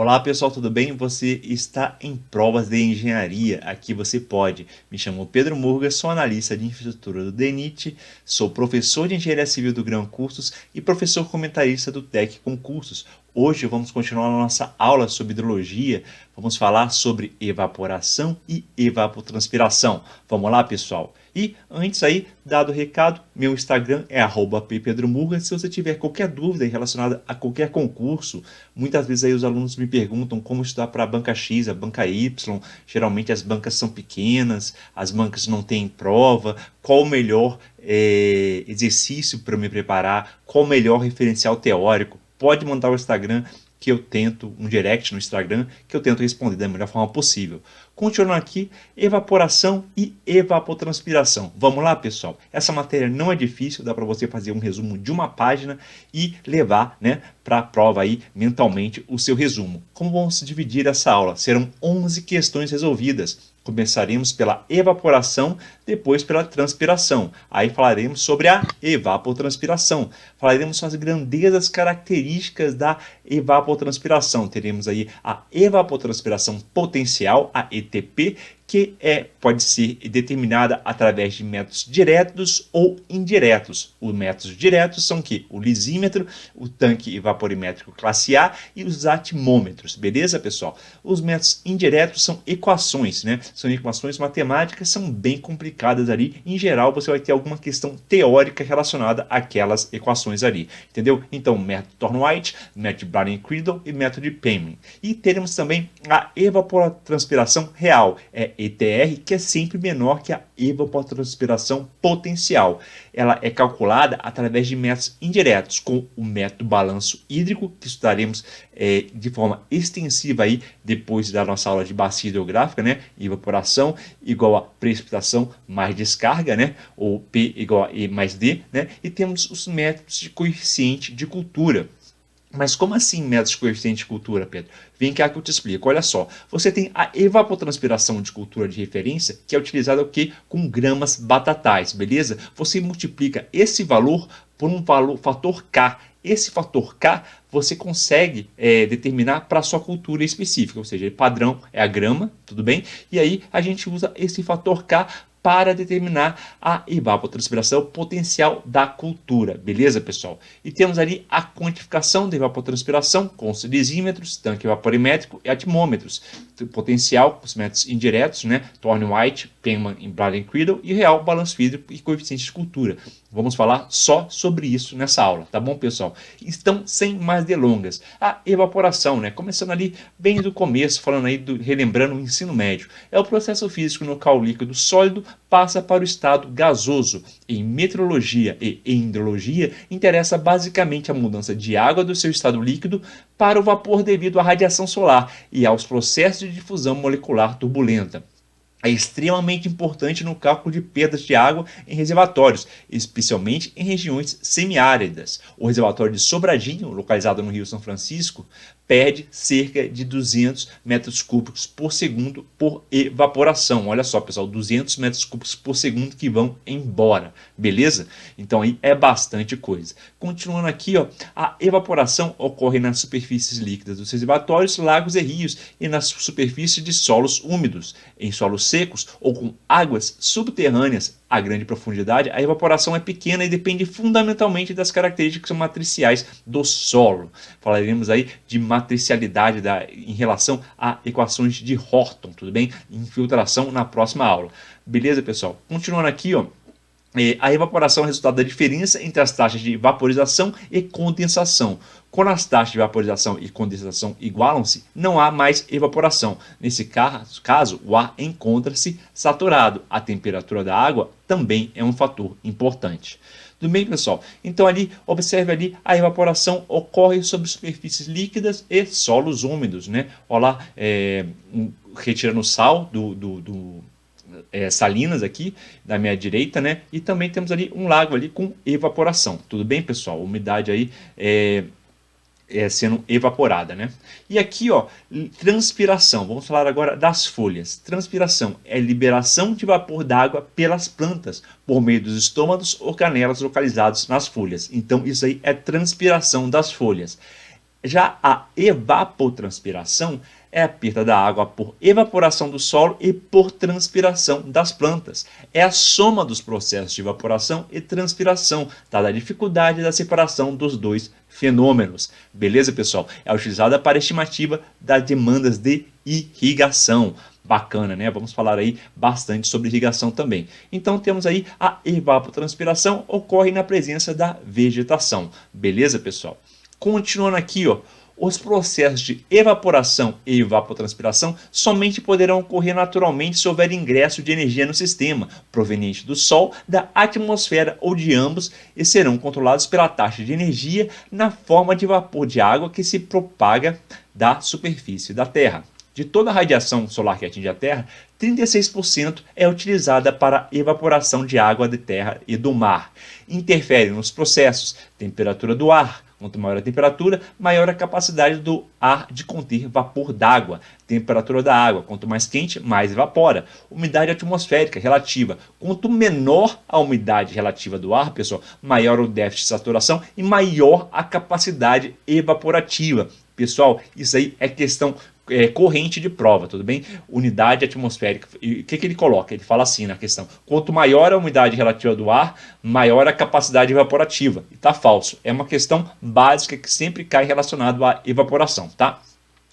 Olá pessoal, tudo bem? Você está em provas de engenharia, aqui você pode. Me chamo Pedro Murgas, sou analista de infraestrutura do DENIT, sou professor de engenharia civil do Grão Cursos e professor comentarista do TEC Concursos. Hoje vamos continuar a nossa aula sobre hidrologia, vamos falar sobre evaporação e evapotranspiração. Vamos lá pessoal? E antes aí, dado o recado, meu Instagram é @ppedromurgas. Se você tiver qualquer dúvida relacionada a qualquer concurso, muitas vezes aí os alunos me perguntam como estudar para a banca X, a banca Y. Geralmente as bancas são pequenas, as bancas não têm prova. Qual o melhor exercício para me preparar? Qual o melhor referencial teórico? Pode mandar o Instagram que eu tento, um direct no Instagram, que eu tento responder da melhor forma possível. Continuando aqui, evaporação e evapotranspiração. Vamos lá, pessoal? Essa matéria não é difícil, dá para você fazer um resumo de uma página e levar, para a prova aí, mentalmente, o seu resumo. Como vamos dividir essa aula? Serão 11 questões resolvidas. Começaremos pela evaporação, depois pela transpiração. Aí falaremos sobre a evapotranspiração. Falaremos sobre as grandezas características da evapotranspiração. Teremos aí a evapotranspiração potencial, a ETP, que pode ser determinada através de métodos diretos ou indiretos. Os métodos diretos são o lisímetro, o tanque evaporimétrico classe A e os atimômetros, beleza, pessoal? Os métodos indiretos são equações, São equações matemáticas, são bem complicadas ali. Em geral, você vai ter alguma questão teórica relacionada àquelas equações ali, entendeu? Então, método Thorne-White, método Browning-Criddle e método de Feynman. E teremos também a evapotranspiração real, ETR, que é sempre menor que a evapotranspiração potencial. Ela é calculada através de métodos indiretos, com o método balanço hídrico, que estudaremos de forma extensiva aí depois da nossa aula de bacia hidrográfica, evaporação igual a precipitação mais descarga, ou P igual a E mais D, e temos os métodos de coeficiente de cultura. Mas como assim métodos de coeficiente de cultura, Pedro? Vem cá que eu te explico. Olha só, você tem a evapotranspiração de cultura de referência, que é utilizada com gramas batatais, beleza? Você multiplica esse valor por um fator K. Esse fator K você consegue determinar para a sua cultura específica, ou seja, padrão é a grama, tudo bem? E aí a gente usa esse fator K para determinar a evapotranspiração potencial da cultura, beleza, pessoal? E temos ali a quantificação da evapotranspiração com os lisímetros, tanque evaporimétrico e atimômetros. Potencial, os métodos indiretos, Thorne-White, Feynman e Browning-Criddle, e real, balanço hídrico e coeficiente de cultura. Vamos falar só sobre isso nessa aula, tá bom, pessoal? Então, sem mais delongas, a evaporação, começando ali bem do começo, falando aí, relembrando o ensino médio, é o processo físico no qual o líquido sólido passa para o estado gasoso. Em meteorologia e em hidrologia, interessa basicamente a mudança de água do seu estado líquido para o vapor devido à radiação solar e aos processos de difusão molecular turbulenta. É extremamente importante no cálculo de perdas de água em reservatórios, especialmente em regiões semiáridas. O reservatório de Sobradinho, localizado no Rio São Francisco, perde cerca de 200 metros cúbicos por segundo por evaporação. Olha só, pessoal, 200 metros cúbicos por segundo que vão embora, beleza? Então aí é bastante coisa. Continuando aqui, a evaporação ocorre nas superfícies líquidas dos reservatórios, lagos e rios e nas superfícies de solos úmidos. Em solos secos ou com águas subterrâneas a grande profundidade, a evaporação é pequena e depende fundamentalmente das características matriciais do solo. Falaremos aí de matricialidade em relação a equações de Horton, tudo bem? Infiltração na próxima aula. Beleza, pessoal? Continuando aqui, a evaporação é o resultado da diferença entre as taxas de vaporização e condensação. Quando as taxas de vaporização e condensação igualam-se, não há mais evaporação. Nesse caso, o ar encontra-se saturado. A temperatura da água também é um fator importante. Tudo bem, pessoal? Então, observe ali, a evaporação ocorre sobre superfícies líquidas e solos úmidos, Olha lá, retirando o sal Salinas aqui da minha direita, E também temos ali um lago ali com evaporação. Tudo bem, pessoal? Umidade aí sendo evaporada, E aqui, transpiração. Vamos falar agora das folhas. Transpiração é liberação de vapor d'água pelas plantas por meio dos estômatos ou canelas localizados nas folhas. Então, isso aí é transpiração das folhas. Já a evapotranspiração é a perda da água por evaporação do solo e por transpiração das plantas. É a soma dos processos de evaporação e transpiração, dada a dificuldade da separação dos dois fenômenos. Beleza, pessoal? É utilizada para a estimativa das demandas de irrigação. Bacana, né? Vamos falar aí bastante sobre irrigação também. Então temos aí a evapotranspiração, ocorre na presença da vegetação. Beleza, pessoal? Continuando aqui, ó, os processos de evaporação e evapotranspiração somente poderão ocorrer naturalmente se houver ingresso de energia no sistema, proveniente do Sol, da atmosfera ou de ambos, e serão controlados pela taxa de energia na forma de vapor de água que se propaga da superfície da Terra. De toda a radiação solar que atinge a Terra, 36% é utilizada para evaporação de água de terra e do mar. Interfere nos processos temperatura do ar. Quanto maior a temperatura, maior a capacidade do ar de conter vapor d'água. Temperatura da água, quanto mais quente, mais evapora. Umidade atmosférica relativa. Quanto menor a umidade relativa do ar, pessoal, maior o déficit de saturação e maior a capacidade evaporativa. Pessoal, isso aí é questão corrente de prova, tudo bem? Unidade atmosférica. E o que ele coloca? Ele fala assim na questão: quanto maior a umidade relativa do ar, maior a capacidade evaporativa. E tá falso. É uma questão básica que sempre cai relacionado à evaporação, tá?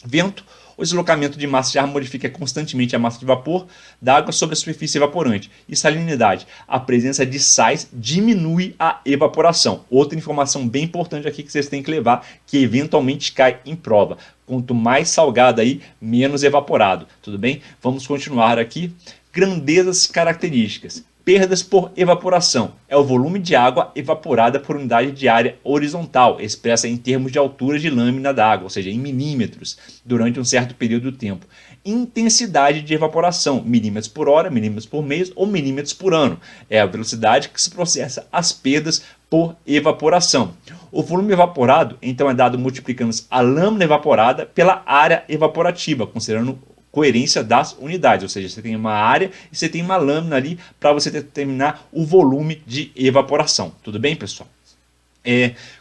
Vento. O deslocamento de massa de ar modifica constantemente a massa de vapor da água sobre a superfície evaporante. E salinidade. A presença de sais diminui a evaporação. Outra informação bem importante aqui que vocês têm que levar, que eventualmente cai em prova. Quanto mais salgado aí, menos evaporado. Tudo bem? Vamos continuar aqui. Grandezas características. Perdas por evaporação. É o volume de água evaporada por unidade de área horizontal, expressa em termos de altura de lâmina d'água, ou seja, em milímetros, durante um certo período de tempo. Intensidade de evaporação, milímetros por hora, milímetros por mês ou milímetros por ano. É a velocidade que se processa as perdas por evaporação. O volume evaporado, então, é dado multiplicando a lâmina evaporada pela área evaporativa, considerando coerência das unidades, ou seja, você tem uma área e você tem uma lâmina ali para você determinar o volume de evaporação. Tudo bem, pessoal?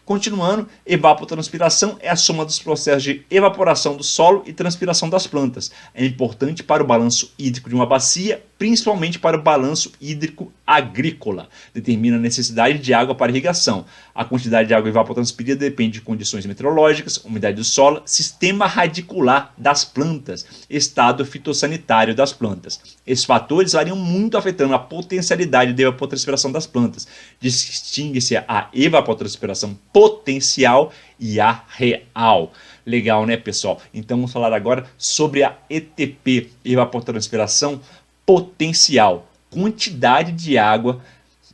Continuando, evapotranspiração é a soma dos processos de evaporação do solo e transpiração das plantas. É importante para o balanço hídrico de uma bacia, principalmente para o balanço hídrico agrícola. Determina a necessidade de água para irrigação. A quantidade de água evapotranspirida depende de condições meteorológicas, umidade do solo, sistema radicular das plantas, estado fitossanitário das plantas. Esses fatores variam muito, afetando a potencialidade de evapotranspiração das plantas. Distingue-se a evapotranspiração potencial e a real. Legal, né, pessoal? Então vamos falar agora sobre a ETP, evapotranspiração potencial. Quantidade de água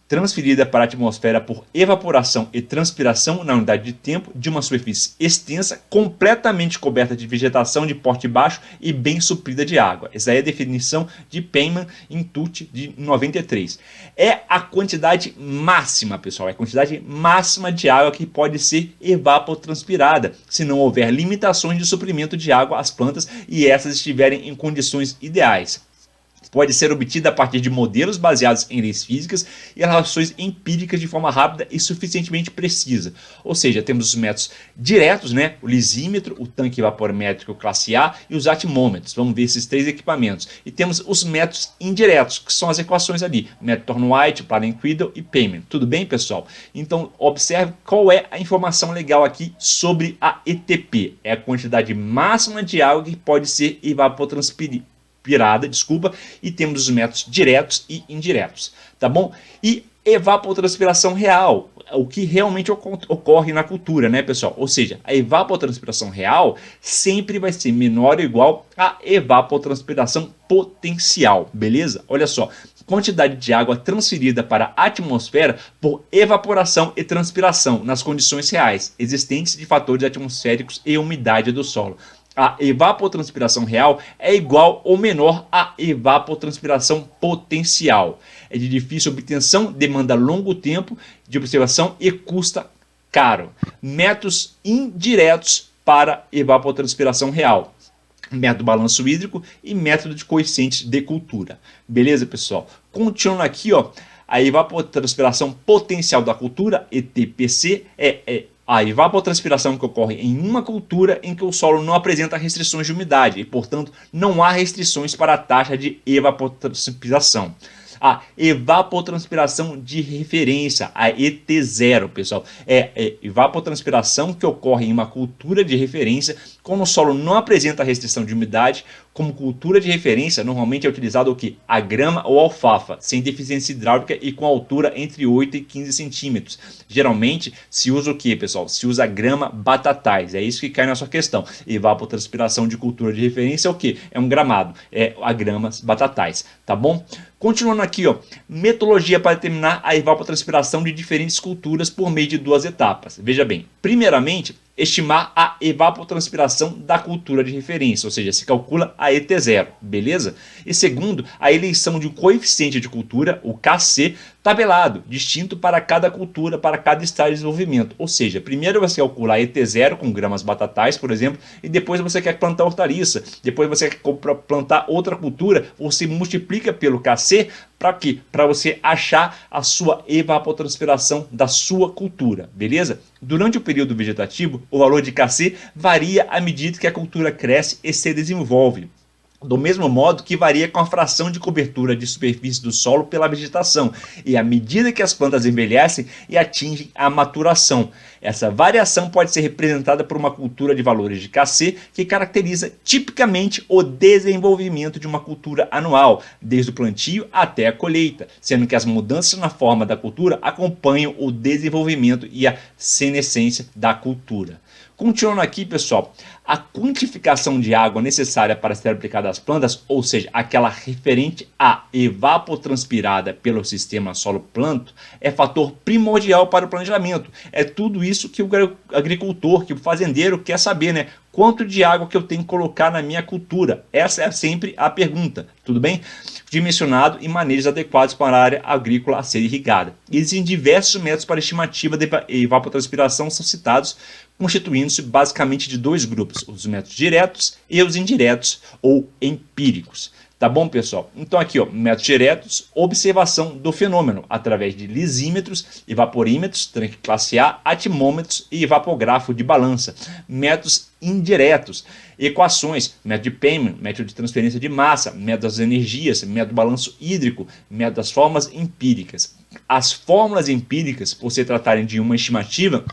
transferida para a atmosfera por evaporação e transpiração na unidade de tempo de uma superfície extensa, completamente coberta de vegetação de porte baixo e bem suprida de água. Essa é a definição de Penman Intuit de 93. É a quantidade máxima, pessoal, é a quantidade máxima de água que pode ser evapotranspirada, se não houver limitações de suprimento de água às plantas e essas estiverem em condições ideais. Pode ser obtida a partir de modelos baseados em leis físicas e relações empíricas de forma rápida e suficientemente precisa. Ou seja, temos os métodos diretos, né? O lisímetro, o tanque vaporimétrico classe A e os atimômetros. Vamos ver esses três equipamentos. E temos os métodos indiretos, que são as equações ali. Método Thorne-White, Planen-Criddle e Penman. Tudo bem, pessoal? Então, observe qual é a informação legal aqui sobre a ETP. É a quantidade máxima de água que pode ser evapotranspirada, e temos os métodos diretos e indiretos, tá bom? E evapotranspiração real, o que realmente ocorre na cultura, né, pessoal? Ou seja, a evapotranspiração real sempre vai ser menor ou igual à evapotranspiração potencial, beleza? Olha só, quantidade de água transferida para a atmosfera por evaporação e transpiração nas condições reais existentes de fatores atmosféricos e umidade do solo. A evapotranspiração real é igual ou menor à evapotranspiração potencial. É de difícil obtenção, demanda longo tempo de observação e custa caro. Métodos indiretos para evapotranspiração real: método balanço hídrico e método de coeficientes de cultura. Beleza, pessoal? Continuando aqui, ó, a evapotranspiração potencial da cultura, ETPC, é A evapotranspiração que ocorre em uma cultura em que o solo não apresenta restrições de umidade e, portanto, não há restrições para a taxa de evapotranspiração. A evapotranspiração de referência, a ET0, pessoal, é evapotranspiração que ocorre em uma cultura de referência quando o solo não apresenta restrição de umidade. Como cultura de referência, normalmente é utilizado o que? A grama ou alfafa, sem deficiência hidráulica e com altura entre 8 e 15 centímetros. Geralmente se usa o que, pessoal? Se usa grama batatais, é isso que cai na sua questão. Evapotranspiração de cultura de referência é o que? É um gramado, é a gramas batatais, tá bom? Continuando aqui, ó, metodologia para determinar a evapotranspiração de diferentes culturas por meio de duas etapas. Veja bem, primeiramente, estimar a evapotranspiração da cultura de referência, ou seja, se calcula a ET0, beleza? E segundo, a eleição de um coeficiente de cultura, o KC, tabelado, distinto para cada cultura, para cada estágio de desenvolvimento. Ou seja, primeiro você calcula a ET0 com gramas batatais, por exemplo, e depois você quer plantar hortaliça, depois você quer plantar outra cultura, você multiplica pelo KC, para quê? Para você achar a sua evapotranspiração da sua cultura, beleza? Durante o período vegetativo, o valor de KC varia à medida que a cultura cresce e se desenvolve. Do mesmo modo que varia com a fração de cobertura de superfície do solo pela vegetação e à medida que as plantas envelhecem e atingem a maturação. Essa variação pode ser representada por uma cultura de valores de KC que caracteriza tipicamente o desenvolvimento de uma cultura anual, desde o plantio até a colheita, sendo que as mudanças na forma da cultura acompanham o desenvolvimento e a senescência da cultura. Continuando aqui, pessoal, a quantificação de água necessária para ser aplicada às plantas, ou seja, aquela referente à evapotranspirada pelo sistema solo-planto, é fator primordial para o planejamento. É tudo isso que o agricultor, que o fazendeiro quer saber, né? Quanto de água que eu tenho que colocar na minha cultura? Essa é sempre a pergunta, tudo bem? Dimensionado e manejos adequados para a área agrícola a ser irrigada. Existem diversos métodos para estimativa de evapotranspiração são citados, constituindo-se basicamente de dois grupos, os métodos diretos e os indiretos ou empíricos. Tá bom, pessoal? Então aqui, ó, métodos diretos, observação do fenômeno através de lisímetros, evaporímetros, tanque classe A, atimômetros e evapógrafo de balança. Métodos indiretos, equações, método de Feynman, método de transferência de massa, método das energias, método do balanço hídrico, método das fórmulas empíricas. As fórmulas empíricas, por se tratarem de uma estimativa,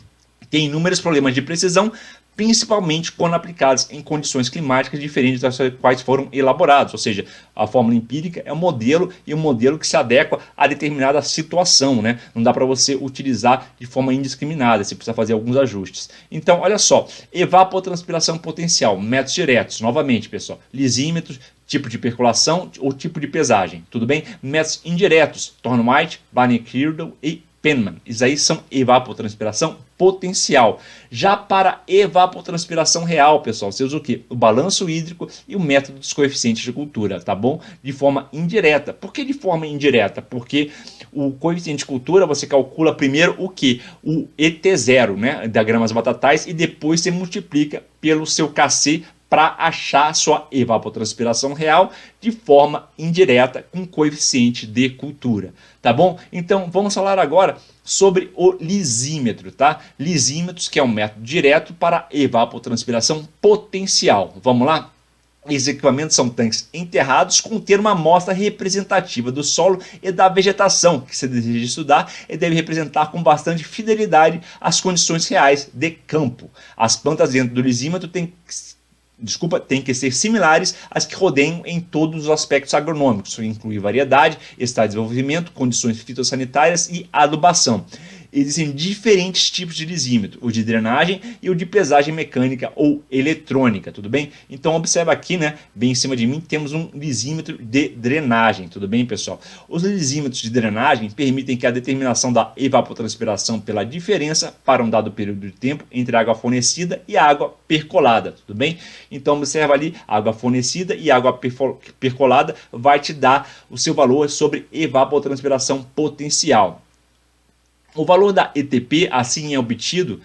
têm inúmeros problemas de precisão, principalmente quando aplicadas em condições climáticas diferentes das quais foram elaborados. Ou seja, a fórmula empírica é um modelo e um modelo que se adequa a determinada situação, né? Não dá para você utilizar de forma indiscriminada, você precisa fazer alguns ajustes. Então, olha só, evapotranspiração potencial, métodos diretos, novamente, pessoal, lisímetros, tipo de percolação ou tipo de pesagem, tudo bem? Métodos indiretos, Thorne-White, Barney-Kirdle e Feynman. Isso aí são evapotranspiração potencial. Já para evapotranspiração real, pessoal, você usa o quê? O balanço hídrico e o método dos coeficientes de cultura, tá bom? De forma indireta. Por que de forma indireta? Porque o coeficiente de cultura você calcula primeiro o que? O ET0, né? Da gramas batatais, e depois você multiplica pelo seu KC para achar sua evapotranspiração real de forma indireta com coeficiente de cultura, tá bom? Então vamos falar agora sobre o lisímetro, tá? Lisímetros, que é um método direto para evapotranspiração potencial. Vamos lá? Esses equipamentos são tanques enterrados contendo uma amostra representativa do solo e da vegetação que você deseja estudar e deve representar com bastante fidelidade as condições reais de campo. As plantas dentro do lisímetro têm que ser similares às que rodeiam em todos os aspectos agronômicos. Isso inclui variedade, estado de desenvolvimento, condições fitossanitárias e adubação. Existem diferentes tipos de lisímetro, o de drenagem e o de pesagem mecânica ou eletrônica, tudo bem? Então observa aqui, né, bem em cima de mim, temos um lisímetro de drenagem, tudo bem, pessoal? Os lisímetros de drenagem permitem que a determinação da evapotranspiração pela diferença para um dado período de tempo entre a água fornecida e a água percolada, tudo bem? Então observa ali, água fornecida e água percolada vai te dar o seu valor sobre evapotranspiração potencial. O valor da ETP assim é obtido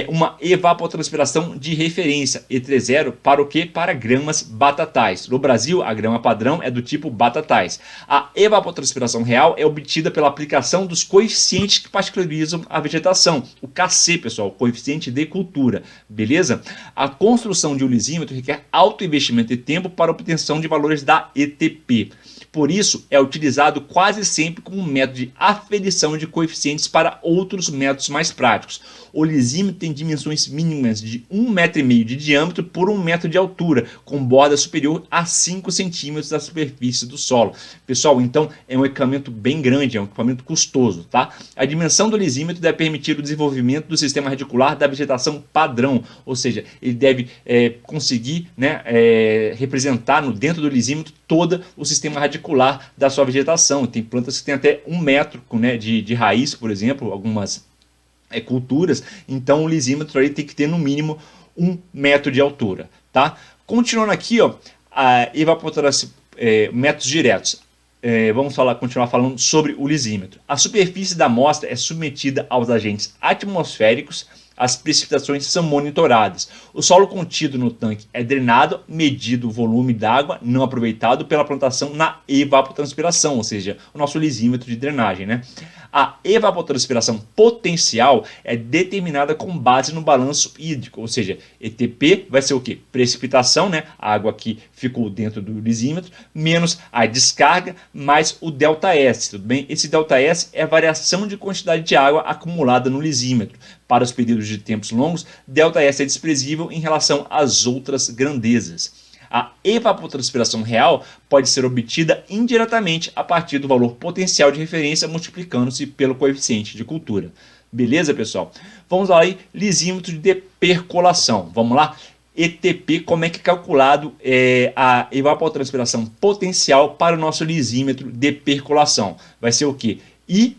uma evapotranspiração de referência, E30, para o que? Para gramas batatais. No Brasil, a grama padrão é do tipo batatais. A evapotranspiração real é obtida pela aplicação dos coeficientes que particularizam a vegetação, o KC, pessoal, coeficiente de cultura, beleza? A construção de um lisímetro requer alto investimento e tempo para a obtenção de valores da ETP. Por isso, é utilizado quase sempre como método de aferição de coeficientes para outros métodos mais práticos. O lisímetro tem dimensões mínimas de 1,5 metro de diâmetro por 1 metro de altura, com borda superior a 5 centímetros da superfície do solo. Pessoal, então é um equipamento bem grande, é um equipamento custoso, tá? A dimensão do lisímetro deve permitir o desenvolvimento do sistema radicular da vegetação padrão, ou seja, ele deve conseguir, né, representar dentro do lisímetro todo o sistema radicular da sua vegetação. Tem plantas que têm até 1 metro, né, de raiz, por exemplo, algumas culturas, então o lisímetro aí tem que ter no mínimo 1 metro de altura, tá? Continuando aqui, ó, a evapotranspiração, métodos diretos. Vamos continuar falando sobre o lisímetro. A superfície da amostra é submetida aos agentes atmosféricos. As precipitações são monitoradas. O solo contido no tanque é drenado, medido o volume d'água não aproveitado pela plantação na evapotranspiração, ou seja, o nosso lisímetro de drenagem, né? A evapotranspiração potencial é determinada com base no balanço hídrico, ou seja, ETP vai ser o quê? Precipitação, né? A água que ficou dentro do lisímetro, menos a descarga, mais o ΔS, tudo bem? Esse ΔS é a variação de quantidade de água acumulada no lisímetro. Para os períodos de tempos longos, ΔS é desprezível em relação às outras grandezas. A evapotranspiração real pode ser obtida indiretamente a partir do valor potencial de referência multiplicando-se pelo coeficiente de cultura. Beleza, pessoal? Vamos lá aí, lisímetro de percolação. Vamos lá? ETP, como é que é calculado a evapotranspiração potencial para o nosso lisímetro de percolação? Vai ser o quê? I,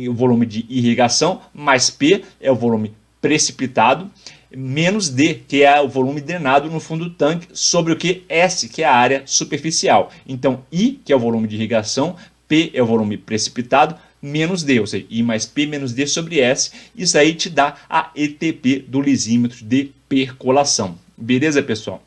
o volume de irrigação, mais P é o volume precipitado, menos D, que é o volume drenado no fundo do tanque, sobre o que? S, que é a área superficial. Então, I, que é o volume de irrigação, P é o volume precipitado, menos D, ou seja, I mais P menos D sobre S. Isso aí te dá a ETP do lisímetro de percolação. Beleza, pessoal?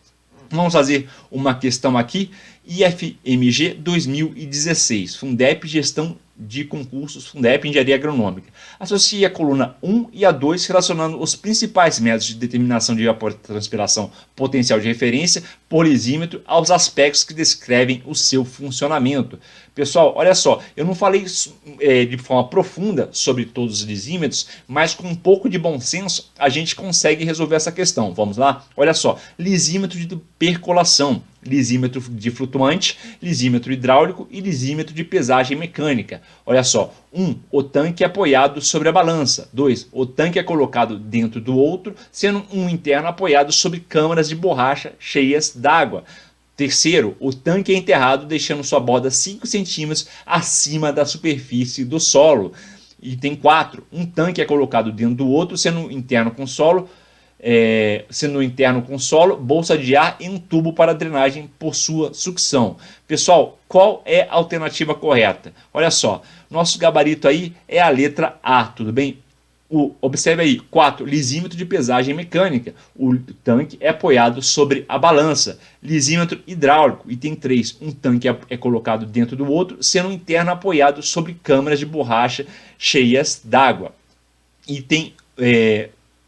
Vamos fazer uma questão aqui. IFMG 2016, Fundep Gestão de Concursos, Fundep Engenharia Agronômica. Associe a coluna 1 e a 2 relacionando os principais métodos de determinação de evapotranspiração potencial de referência por lisímetro aos aspectos que descrevem o seu funcionamento. Pessoal, olha só, eu não falei de forma profunda sobre todos os lisímetros, mas com um pouco de bom senso a gente consegue resolver essa questão. Vamos lá? Olha só, lisímetro de percolação, lisímetro de flutuante, lisímetro hidráulico e lisímetro de pesagem mecânica. Olha só, 1. O tanque é apoiado sobre a balança. 2. O tanque é colocado dentro do outro, sendo um interno apoiado sobre câmaras de borracha cheias d'água. 3. O tanque é enterrado, deixando sua borda 5 centímetros acima da superfície do solo. Item 4. Um tanque é colocado dentro do outro, sendo interno com solo, bolsa de ar e um tubo para drenagem por sua sucção. Pessoal, qual é a alternativa correta? Olha só, nosso gabarito aí é a letra A, tudo bem? Observe aí, 4, lisímetro de pesagem mecânica. O tanque é apoiado sobre a balança. Lisímetro hidráulico. Item 3, um tanque é colocado dentro do outro, sendo um interno apoiado sobre câmaras de borracha cheias d'água. Item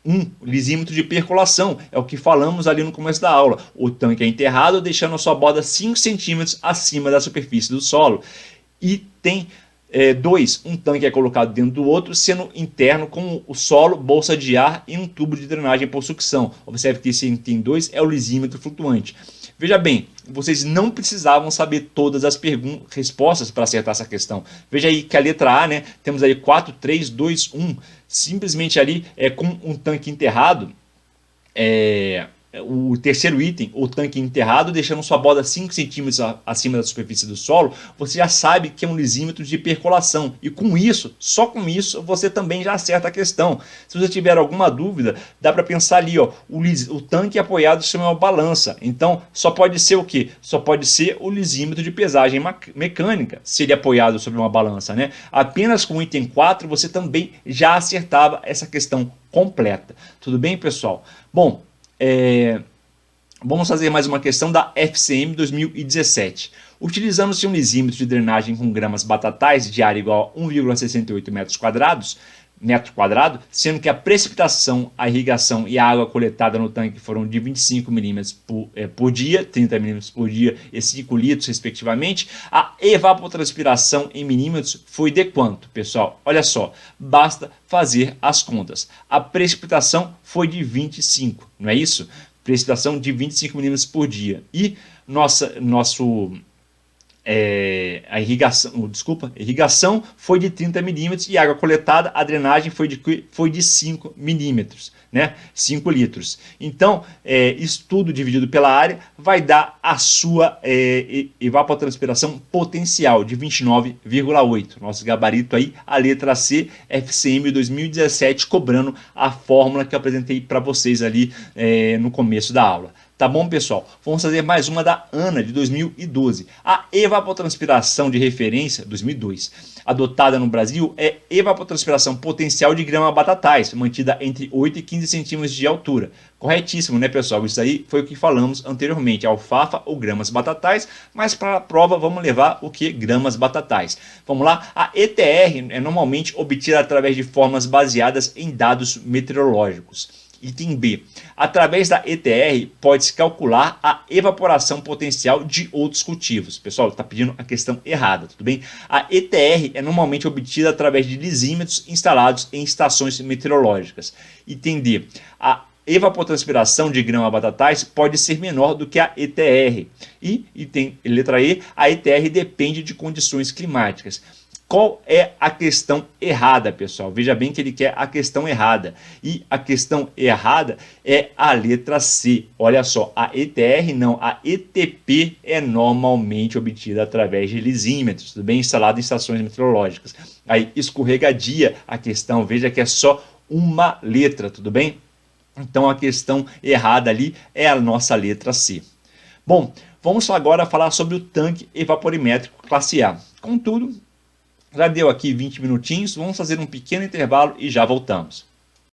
1, lisímetro de percolação, é o que falamos ali no começo da aula. O tanque é enterrado, deixando a sua borda 5 centímetros acima da superfície do solo. Item 2, um tanque é colocado dentro do outro, sendo interno com o solo, bolsa de ar e um tubo de drenagem por sucção. Observe que esse item 2 é o lisímetro flutuante. Veja bem, vocês não precisavam saber todas as respostas para acertar essa questão. Veja aí que a letra A, né, temos aí 4, 3, 2, 1. Simplesmente ali com um tanque enterrado, o terceiro item, o tanque enterrado, deixando sua borda 5 centímetros acima da superfície do solo, você já sabe que é um lisímetro de percolação. E com isso, só com isso, você também já acerta a questão. Se você tiver alguma dúvida, dá para pensar ali, ó, o tanque é apoiado sobre uma balança. Então, só pode ser o quê? Só pode ser o lisímetro de pesagem mecânica, se ele é apoiado sobre uma balança, né? Apenas com o item 4, você também já acertava essa questão completa. Tudo bem, pessoal? Bom, vamos fazer mais uma questão da FCM 2017. Utilizando-se um lisímetro de drenagem com gramas batatais de área igual a 1,68 metro quadrado, sendo que a precipitação, a irrigação e a água coletada no tanque foram de 25 milímetros por dia, 30 milímetros por dia e 5 litros, respectivamente. A evapotranspiração em milímetros foi de quanto, pessoal? Olha só, basta fazer as contas. A precipitação foi de 25, não é isso? Precipitação de 25 milímetros por dia. E a irrigação foi de 30 milímetros e a água coletada, a drenagem foi de 5 milímetros, né? 5 litros. Então, isso tudo dividido pela área vai dar a sua evapotranspiração potencial de 29,8. Nosso gabarito aí, a letra C, FCM 2017, cobrando a fórmula que eu apresentei para vocês ali no começo da aula. Tá bom, pessoal? Vamos fazer mais uma da ANA, de 2012. A evapotranspiração de referência, 2002, adotada no Brasil é evapotranspiração potencial de grama batatais, mantida entre 8 e 15 centímetros de altura. Corretíssimo, né, pessoal? Isso aí foi o que falamos anteriormente, alfafa ou gramas batatais, mas para a prova vamos levar o que? Gramas batatais. Vamos lá? A ETR é normalmente obtida através de fórmulas baseadas em dados meteorológicos. Item B. Através da ETR, pode-se calcular a evaporação potencial de outros cultivos. Pessoal, está pedindo a questão errada, tudo bem? A ETR é normalmente obtida através de lisímetros instalados em estações meteorológicas. Item D. A evapotranspiração de grama batatais pode ser menor do que a ETR. E item letra E, a ETR depende de condições climáticas. Qual é a questão errada, pessoal? Veja bem que ele quer a questão errada. E a questão errada é a letra C. Olha só, a ETR não, a ETP é normalmente obtida através de lisímetros, tudo bem? Instalado em estações meteorológicas. Aí, escorregadia a questão, veja que é só uma letra, tudo bem? Então, a questão errada ali é a nossa letra C. Bom, vamos agora falar sobre o tanque evaporimétrico classe A. Contudo, já deu aqui 20 minutinhos, vamos fazer um pequeno intervalo e já voltamos.